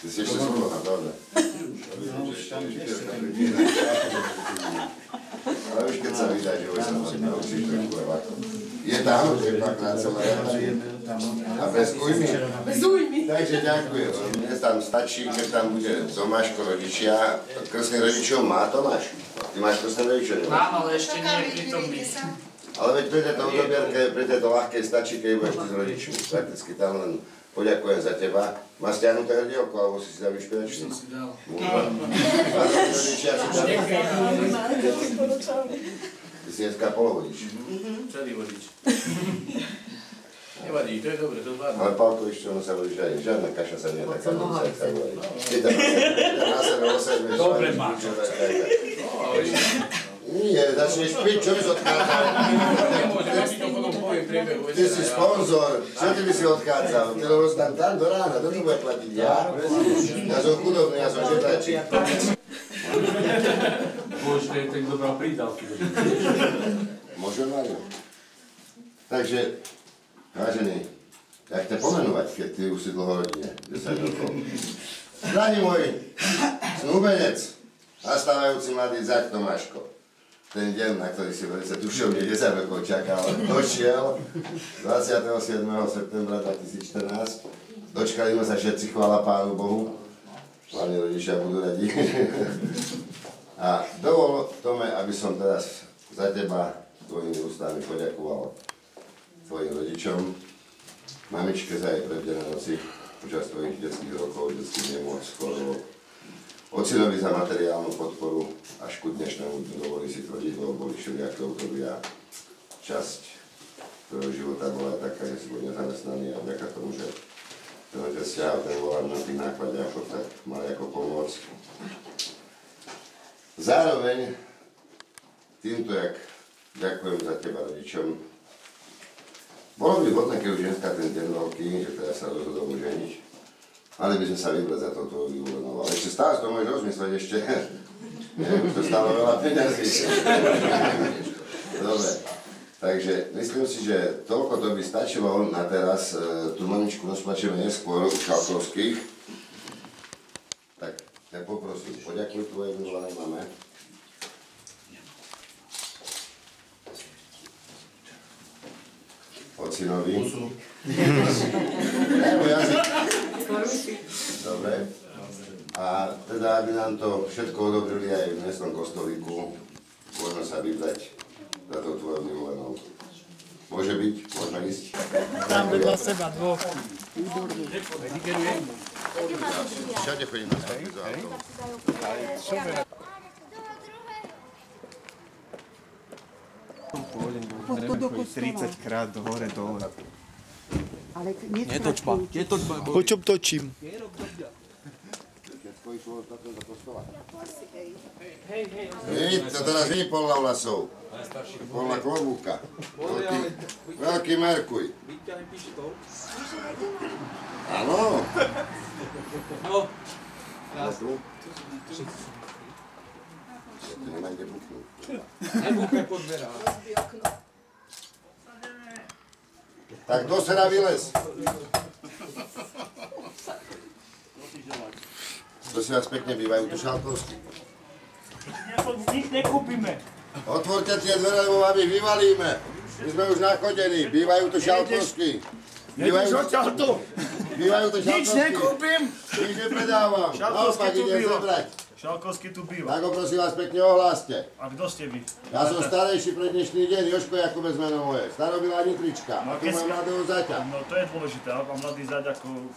Ty si ešte slovo, pravda? Ale už keď sa vydá, že už sa naučíš trochu levako. Je tam, že dvakrát sa a bez ujmy. Bez ujmy. Takže ďakujem. Mne tam stačí, keď tam bude Tomáško rodičia. Krstných rodičov má Tomáš? Ty máš krstných rodičov? Mám, ale ešte nie je prítomný. Ale veď pri tejto odobierke, pri tejto ľahkej stačí, keď budeš ty s rodičmi. Prakticky tam len poďakujem za teba. Má stiahnuté hrdielko, alebo si dal vyšpiračný? Som si dal. Rodičia si dal. Ty si dneska polovodič. Celý vodič. Nevadí, to je dobre, to zvládne. Ale Pálko ešte ono sa hovorí, že žiadna kaša sa nie taká noca, jak sa hovorí. Ty tam na sebe osebne švaješ. Dobre máš. Nie, začneš piť, čo by si odchádzal? Nemôžem, ja si to potom poviem priebehu. Ty si sponzor, čo ty by si odchádzal? Ty ho rozdám tam do rána, kto to bude platiť? Ja? Ja som chudobný, ja som žebračík. Bož, to je ten, kto bral prídavky. Môžem, Mario? Takže, vážený, jak ťa pomenovať, keď ty už si dlho rodine, 10 rokov? Zdraví môj snúbenec, nastávajúci mladý Zach Tomáško. Ten deň, na ktorý si veľmi dušovne 10 rokov čakal, došiel 27. septembra 2014. Dočkali sme sa všetci, chvála Pánu Bohu. Hlavne rodičia budú radi. A dovol, Tome, aby som teraz za teba tvojimi ústami poďakoval tvojim rodičom, mamičke za jej prebdené noci počas tvojich detských rokov, detských nemôc, chorôb, ocinovi za materiálnu podporu až ku dnešnému dovolí si tvrdiť, lebo boli všelijaké obdobia. Časť tvojho života bola taká, že si bol nezamestnaný a vďaka tomu, že ten otec ťahal ten volán na tých nákladiakoch, tak mal ako pomôcť. Zároveň týmto, jak ďakujem za teba rodičom, bolo by vhodné, keď už dneska ten deň veľký, že teraz sa rozhodol ženiť, mali by sme sa vybrať za toto vyvolenou, ale ešte stále to môžeš rozmyslieť ešte. Neviem, to stálo veľa peňazí. Dobre, takže myslím si, že toľko to by stačilo na teraz. Tú mamičku rozplačeme neskôr u Šalkovských. Tak, ja poprosím, poďakuj tvojej vyvolanej mame. Ocinovi. Nebo jazyk. Dobre. A teda, aby nám to všetko odobrili aj v dnesnom kostolíku, môžeme sa vybrať za to tvojou vyvolenou. Môže byť? Môžeme ísť? Tam vedľa seba dvoch. Všade chodím na stavky za autom. Pôjdem 30 krát do hore, dole. Netoč pa. Po čom točím? Všetko išlo takto do kostola. To teraz nie je polná vlasov. Polná klobúka. Veľký Merkuj. Áno. No. To nemá kde buknúť. Nebúkaj pod dverá. Tak do sera vylez. Prosím vás pekne, bývajú tu Šalkovskí. Nič nekúpime. Otvorte tie dvere, lebo vám ich vyvalíme. My sme už nachodení, bývajú tu Šalkovskí. Nejdeš odtiaľto. Bývajú tu Šalkovskí. Nič nekúpim. Nič nepredávam. Naopak idem zebrať. Šalkovský tu býva. Tak ho prosím vás pekne ohláste. A kto ste vy? Ja som starejší pre dnešný deň, Jožko Jakubec meno moje. Starobilá Nitrička. A tu mám mladého zaťa. No to je dôležité, ale mladý zaď ako...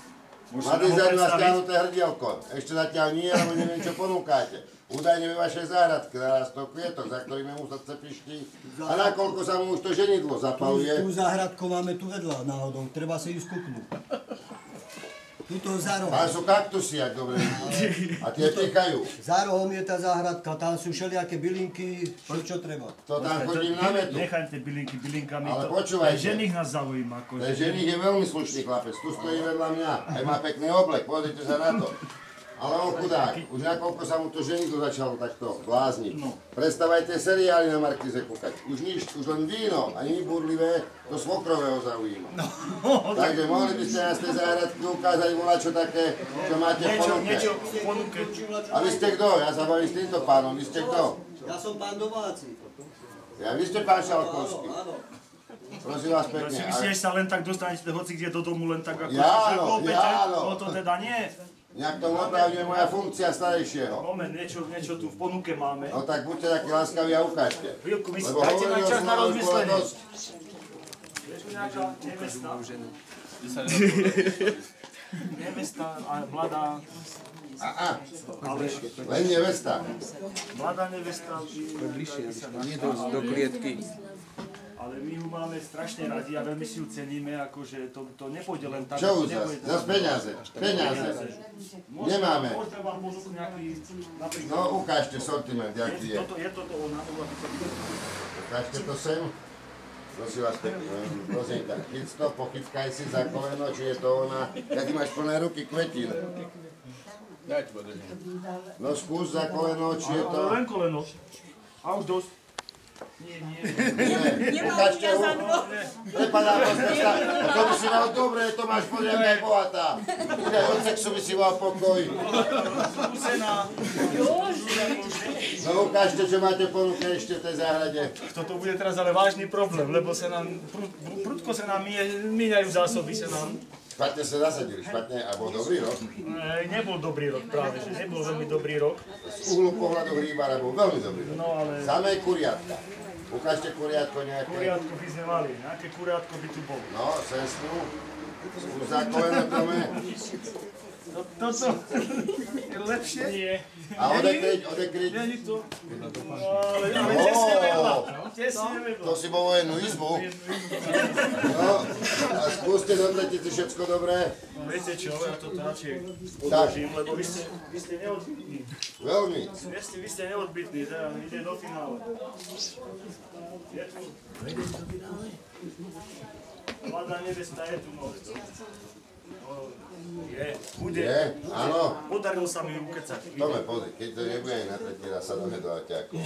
Mladý zaď má stiahnuté hrdielko. Ešte zatiaľ nie, lebo neviem, čo ponúkáte. Údajne ve vašej záhradke narastol kvietok, za ktorým mu srdce piští. A nakoľko sa mu už to ženidlo zapaluje. Tú záhradku máme tu vedľa náhodou, treba sa ju skúknúť. Tuto za rohom. Tam sú kaktusy, ak dobre vidíte. A tie týkajú. Za rohom je tá záhradka, tam sú všelijaké bylinky, čo treba. To tam chodím na metu. Nechajte bylinky bylinkami. Ale počúvajte. Ten ženich nás zaujíma. Ten ženich je veľmi slušný chlapec, tu stojí vedľa mňa. Aj má pekný oblek, pozrite sa na to. Ale on chudák, už nakoľko sa mu to ženitu začalo takto blázniť. Prestávajte seriály na Markize kúkať. Už nič, už len víno, ani burlivé, to svokrového zaujíma. Takže mohli by ste nás tej záhradky ukázať volačo také, čo máte v ponuke. Niečo v ponuke. A vy ste kto? Ja sa bavím s týmto pánom, vy ste kto? Ja som pán domáci. Ja, vy ste pán Šalkovský. Áno. Prosím vás Si pekne. myslíš, sa len tak dostanete hoci kde do domu, len tak ako... Ja, áno, Klopete? ja, áno. No to teda nie. Nejak to opravňuje moja funkcia starejšieho. Moment, niečo tu v ponuke máme. No tak buďte takí láskaví a ukážte. Chvíľku, Lebo dajte nám hovoril čas som na vám už bolo rozmyslenie. dosť. Je tu nejaká nevesta? Nevesta a mladá... Len nevesta. Mladá nevesta... Nie do klietky. Ale my ju máme strašne radi a veľmi si ju ceníme, akože to nepôjde len tak. Čo už zas? Zas peniaze. Peniaze. Nemáme. Môžete vám možno nejaký... napríklad... No ukážte sortiment, jaký je. Je toto ona, mohla by to byť. Ukážte to sem. Prosím vás pekne, prosím ťa, chyť to, pochytkaj si za koleno, či je to ona. Jaký máš plné ruky kvetín. Dajte podržím. No skús za koleno, či je to... Ale len koleno. A už dosť. Nie. Ukážte ho. Nepadá to z mesta. To by si mal dobre, to máš poriadne aj bohatá. Už aj od sexu by si mal pokoj. Skúsená. No ukážte, čo máte ponuke ešte v tej záhrade. Toto bude teraz ale vážny problém, lebo sa nám, prudko sa nám míňajú zásoby, sa nám. Špatne sa zasadili, špatne, a bol dobrý rok. Nebol dobrý rok práve, že nebol veľmi dobrý rok. Z uhlu pohľadu hríbara bol veľmi dobrý rok. No ale Samé kuriatka. Ukážte kuriatko nejaké. kuriátko by sme mali, nejaké kuriátko by tu bolo. No, sestru. Skús za koleno tome. Toto je lepšie? Nie. A odekryť. Není to. Ale tesne vedľa. Tesne vedľa. To si bol vojenú izbu. No, a skúste do tretici všetko dobré. No, viete čo, ja to radšej odložím, lebo vy ste neodbitní. Veľmi. Vy ste neodbitní, teda ide do finále. Je tu. Mladá nevesta je tu, no. Bude. Je? Áno. Podarilo sa mi ukecať. Tome, pozri, keď to nebude na tretí raz, sadame do aťáku.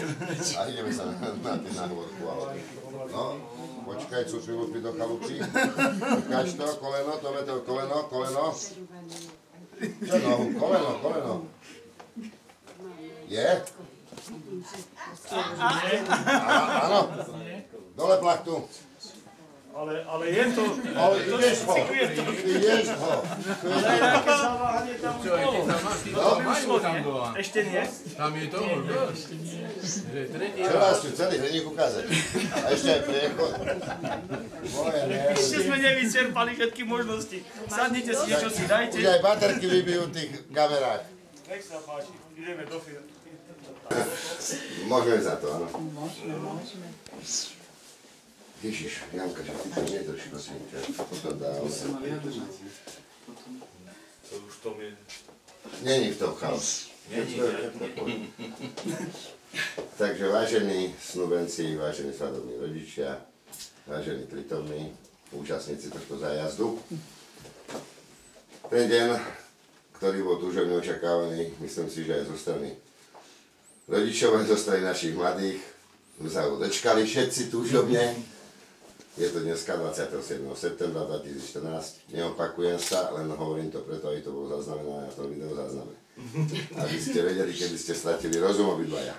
A ideme sa na tým náhovorku. No, počkaj, sú švilupy do chalupy. Ukáž to, koleno, tome to, koleno. Čo nohu? Koleno. Je? Áno. Dole plachtu. Ale je to... Ale ideš ho. Ale nejaké zaváhanie tam už bolo. Majú tam dole. Ešte nie? Tam je toho dosť. Že tretí Čo vás tu celý hreník ukázať? A ešte aj priechod. Moje nervy. Ešte sme nevyčerpali všetky možnosti. Sadnite si, niečo si dajte. Už aj baterky vybijú v tých kamerách. Nech sa páči, ideme do firmy. Môžeme za to, áno. Ježiš, Janka, že ty to nedrž, prosím ťa. Potom dá ona. To už to mi... Není v tom chaos. Takže vážení snúbenci, vážení svadobní rodičia, vážení prítomní, účastníci tohto zájazdu. Ten deň, ktorý bol túžobne očakávaný, myslím si, že aj zo strany rodičov, aj zo strany našich mladých, sme sa ho dočkali všetci túžobne. Je to dneska 27. septembra 2014. Neopakujem sa, len hovorím to preto, aby to bolo zaznamenané na tom videozázname. Aby ste vedeli, keby ste stratili rozum obidvaja.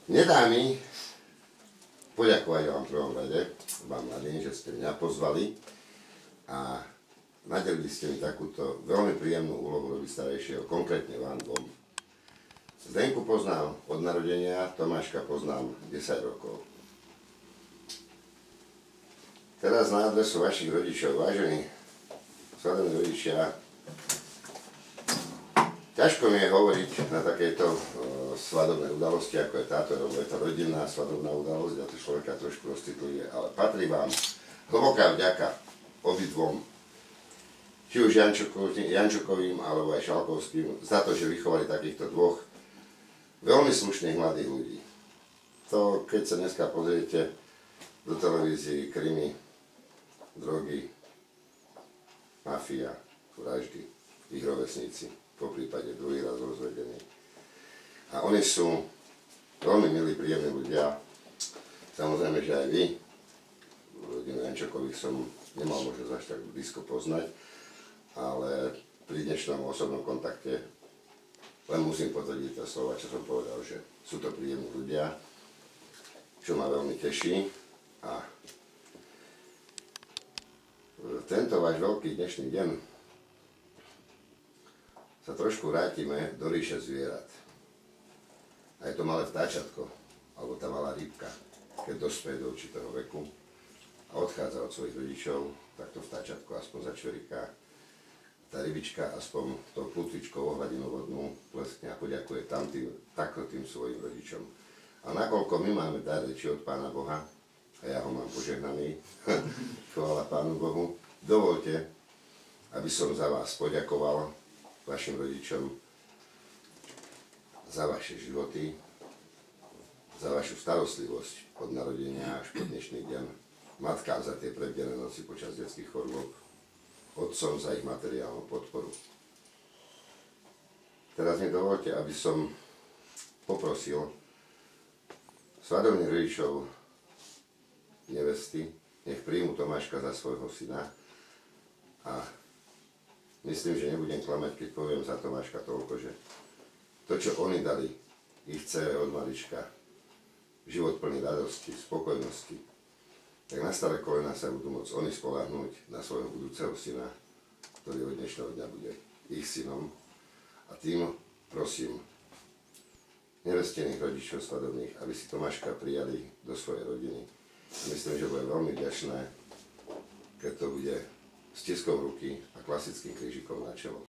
Nedá mi poďakovať vám v prvom rade, vám mladým, že ste mňa pozvali a nadelili ste mi takúto veľmi príjemnú úlohu robiť starejšieho, konkrétne vám dvom. Zdenku poznám od narodenia, Tomáška poznám 10 rokov. Teraz na adresu vašich rodičov, vážení svadobní rodičia, ťažko mi je hovoriť na takejto svadobnej udalosti, ako je táto, lebo je to rodinná svadobná udalosť a to človeka trošku rozcitluje, ale patrí vám hlboká vďaka obidvom, či už Jančukovým alebo aj Šalkovským, za to, že vychovali takýchto dvoch veľmi slušných mladých ľudí. To, keď sa dneska pozriete do televízii, krimi, drogy, mafia, vraždy. ich rovesníci, po prípade druhý raz rozvedení. A oni sú veľmi milí, príjemní ľudia. Samozrejme, že aj vy, rodinu Jančokových som nemal možnosť až tak blízko poznať, ale pri dnešnom osobnom kontakte len musím potvrdiť tie slova, čo som povedal, že sú to príjemní ľudia, čo ma veľmi teší. A tento váš veľký dnešný deň sa trošku vrátime do ríše zvierat. A je to malé vtáčatko, alebo tá malá rybka, keď dospeje do určitého veku a odchádza od svojich rodičov, tak to vtáčatko aspoň začveriká. Tá rybička aspoň tou plutvičkou o hladinu vodnú pleskne a poďakuje takto tým svojim rodičom. A nakoľko my máme dar reči od Pána Boha, a ja ho mám požehnaný, chvála Pánu Bohu, dovolte, aby som za vás poďakoval vašim rodičom za vaše životy, za vašu starostlivosť od narodenia až po dnešný deň, matkám za tie prebdené noci počas detských chorôb, otcom za ich materiálnu podporu. Teraz mi dovolte, aby som poprosil svadobných rodičov nevesty, nech príjmu Tomáška za svojho syna a myslím, že nebudem klamať, keď poviem za Tomáška toľko, že to, čo oni dali ich dcere od malička, život plný radosti, spokojnosti, tak na staré kolená sa budú môcť oni spoľahnúť na svojho budúceho syna, ktorý od dnešného dňa bude ich synom. A tým prosím nevestených rodičov svadobných, aby si Tomáška prijali do svojej rodiny. Myslím, že bude veľmi vďačné, keď to bude s tiskom ruky a klasickým krížikom na čelo.